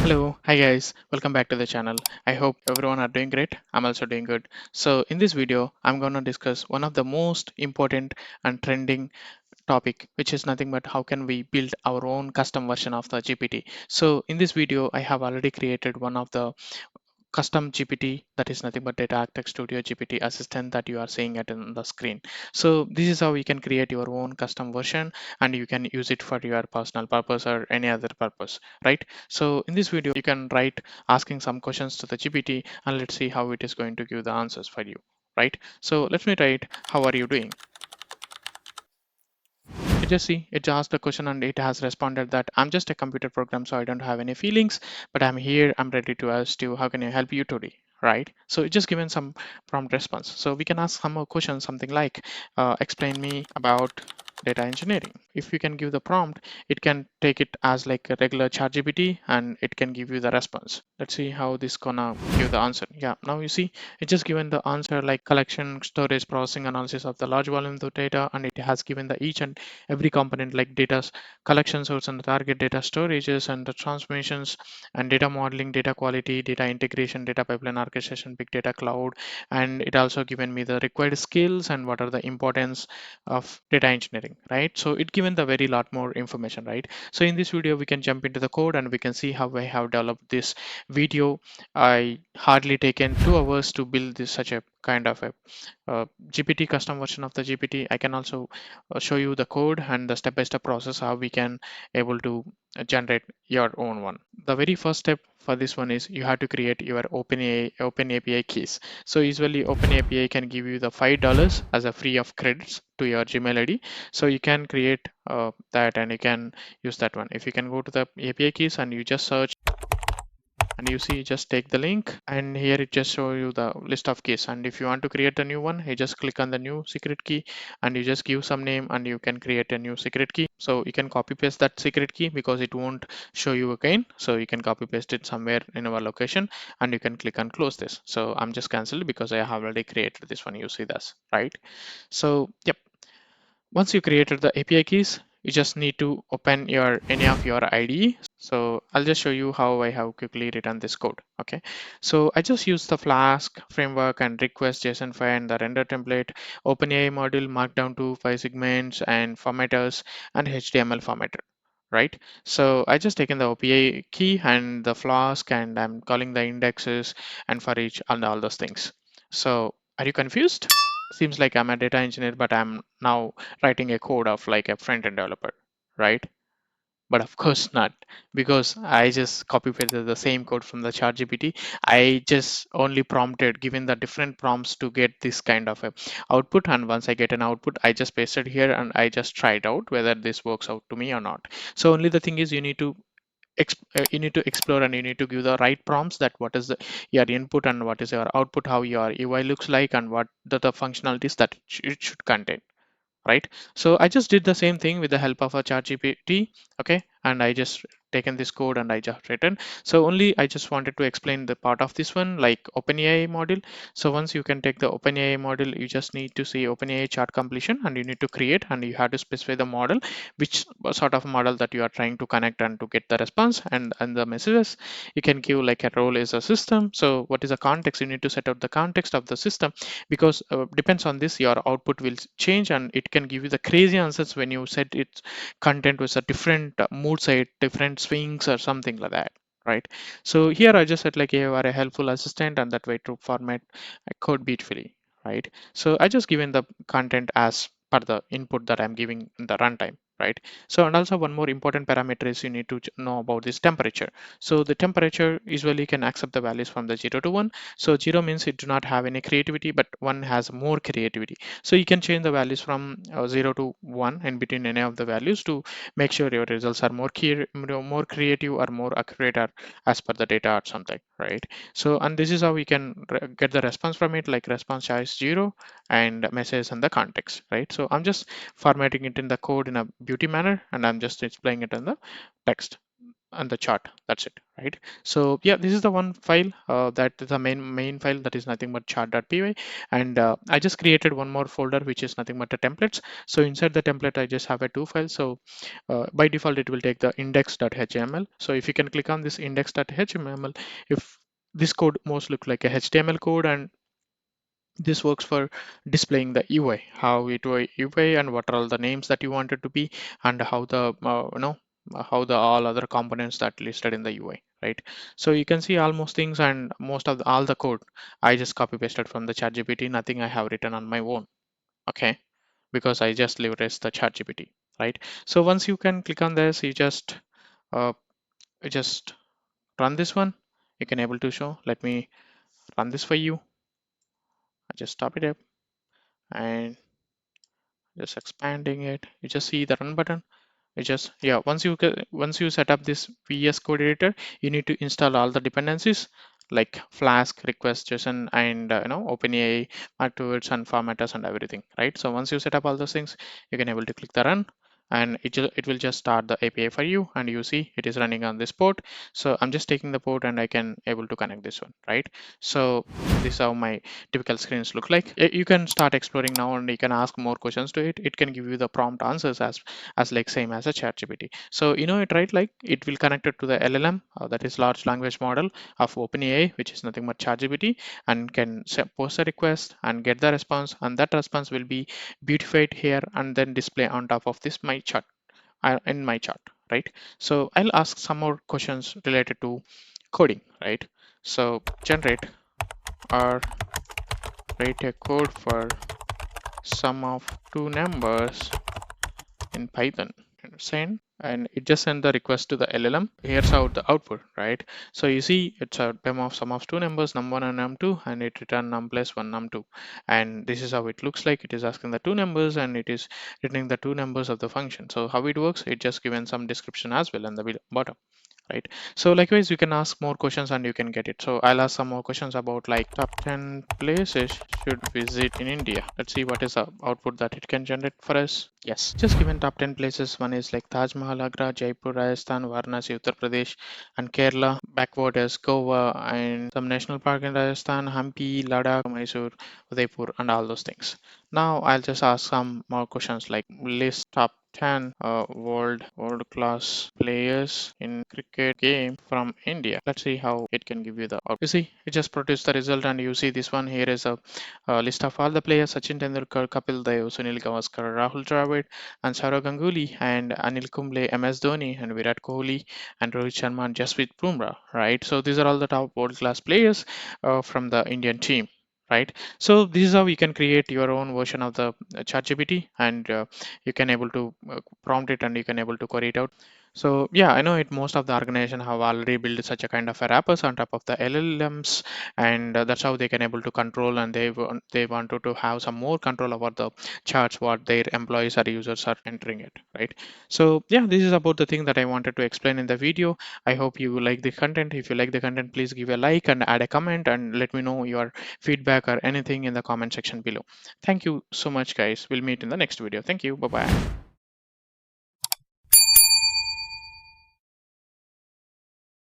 Hello, hi guys, welcome back to the channel. I hope everyone are doing great. I'm also doing good. So in this video, I'm going to discuss one of the most important and trending topic, which is nothing but how can we build our own custom version of the GPT. So in this video, I have already created one of the custom GPT, that is nothing but Data Architect Studio GPT assistant that you are seeing it on the screen. So this is how you can create your own custom version and you can use it for your personal purpose or any other purpose, right? So in this video, you can write asking some questions to the GPT and let's see how it is going to give the answers for you, right? So let me write, how are you doing? You just see it asked the question and it has responded that I'm just a computer program, so I don't have any feelings, but I'm here, I'm ready to ask you, how can I help you today? Right? So it just given some prompt response. So we can ask some more questions, something like, explain me about data engineering. If you can give the prompt, it can take it as like a regular ChatGPT and it can give you the response. Let's see how this gonna give the answer. Yeah, now you see it just given the answer like collection, storage, processing, analysis of the large volume of data, and it has given the each and every component like data collection source and the target data storages and the transformations and data modeling, data quality, data integration, data pipeline orchestration, big data cloud, and it also given me the required skills and what are the importance of data engineering, right? So it given the very lot more information, right? So in this video we can jump into the code and we can see how I have developed this video. I hardly taken 2 hours to build this such a kind of a GPT custom version of the GPT. I can also show you the code and the step-by-step process how we can able to generate your own one. The very first step for this one is you have to create your open API keys. So usually open API can give you the $5 as a free of credits to your Gmail ID. So you can create that and you can use that one. If you can go to the API keys and you just search and you see just take the link and here it just show you the list of keys, and if you want to create a new one you just click on the new secret key and you just give some name and you can create a new secret key. So you can copy paste that secret key because it won't show you again, so you can copy paste it somewhere in our location and you can click on close this. So I'm just cancelled because I have already created this one, you see this, right? So yep, once you created the API keys, you just need to open your any of your IDE. So I'll just show you how I have quickly written this code. Okay, so I just use the Flask framework and request JSON file and the render template, OpenAI module, markdown to 5 segments and formatters and HTML formatter. Right, so I just taken the OPA key and the Flask and I'm calling the indexes and for each and all those things. So are you confused? Seems like I'm a data engineer, but I'm now writing a code of like a front-end developer, right? But of course not, because I just copy pasted the same code from the ChatGPT. I just only prompted, given the different prompts to get this kind of a output. And once I get an output, I just pasted here and I just tried out whether this works out to me or not. So only the thing is you need to explore and you need to give the right prompts, that what is your input and what is your output, how your UI looks like, and what the functionalities that it should contain, right? So I just did the same thing with the help of a chat GPT. Okay, and I just taken this code and I just written. So only I just wanted to explain the part of this one like OpenAI module. So once you can take the OpenAI module, you just need to see OpenAI chart completion and you need to create and you have to specify the model, which sort of model that you are trying to connect and to get the response and the messages. You can give like a role is a system. So what is the context? You need to set out the context of the system, because depends on this your output will change and it can give you the crazy answers when you set its content with a different mood side, different swings or something like that, right? So here I just said like you are a helpful assistant and that way to format a code beautifully, right? So I just given the content as per the input that I'm giving in the runtime, right? So and also one more important parameter is you need to know about this temperature. So the temperature usually can accept the values from the 0 to 1. So 0 means it do not have any creativity, but 1 has more creativity. So you can change the values from 0 to 1 in between any of the values to make sure your results are more creative or more accurate or as per the data or something, right? So and this is how we can get the response from it, like response choice 0 and message and the context, right? So I'm just formatting it in the code in a beauty manner and I'm just displaying it in the text. and the chart. That's it, right? So yeah, this is the one file that is the main file, that is nothing but chart.py. And I just created one more folder which is nothing but the templates. So inside the template I just have a two files. So by default it will take the index.html. So if you can click on this index.html, if this code most look like a HTML code, and this works for displaying the UI, how it UI, and what are all the names that you want it to be, and how the how the all other components that listed in the UI, right? So you can see almost things, and most of all the code I just copy pasted from the ChatGPT. Nothing I have written on my own, okay? Because I just leverage the ChatGPT, right? So once you can click on this, uh, you just run this one. You can able to show. Let me run this for you. I just stop it up and just expanding it. You just see the run button. You just, yeah, once you set up this VS Code editor, you need to install all the dependencies like Flask, request, JSON, and OpenAI, Marketworks, and formatters and everything, right? So once you set up all those things, you can able to click the run, and it will just start the API for you, and you see it is running on this port. So I'm just taking the port, and I can able to connect this one, right? So this is how my typical screens look like. You can start exploring now, and you can ask more questions to it. It can give you the prompt answers as like same as a ChatGPT. So you know it, right? Like it will connect it to the LLM, that is large language model of OpenAI, which is nothing but ChatGPT, and can post a request and get the response, and that response will be beautified here and then display on top of this my chart, in my chart, right? So I'll ask some more questions related to coding, right? So generate or write a code for sum of two numbers in Python. Send, and it just send the request to the LLM. Here's how the output, right? So you see it's a demo of sum of two numbers, num1 and num2, and it return num plus 1 num2. And this is how it looks like. It is asking the two numbers, and it is returning the two numbers of the function. So how it works, it just given some description as well in the bottom, right? So likewise you can ask more questions and you can get it. So I'll ask some more questions about like top 10 places should visit in India. Let's see what is the output that it can generate for us. Yes, just given top 10 places. One is like Taj Mahal, Agra, Jaipur, Rajasthan, Varanasi, Uttar Pradesh, and Kerala. Backward is Goa and some national park in Rajasthan, Hampi, Ladakh, Mysore, Udaipur, and all those things. Now I'll just ask some more questions like list top 10 world class players in cricket game from India. Let's see how it can give you the output. You see, it just produced the result, and you see this one here is a list of all the players: Sachin Tendulkar, Kapil Dev, Sunil Gavaskar, Rahul Dravid, and Saurav Ganguly, and Anil Kumble, MS Dhoni, and Virat Kohli, and Rohit Sharma, and Jasprit Bumrah, right? So these are all the top world class players from the Indian team, right? So this is how you can create your own version of the ChatGPT, and you can able to prompt it, and you can able to query it out. So yeah, I know it, most of the organization have already built such a kind of a wrappers on top of the LLMs, and that's how they can able to control, and they wanted to have some more control over the charts what their employees or users are entering it, right? So yeah, this is about the thing that I wanted to explain in the video. I hope you like the content. If you like the content, please give a like and add a comment, and let me know your feedback or anything in the comment section below. Thank you so much, guys. We'll meet in the next video. Thank you. Bye bye.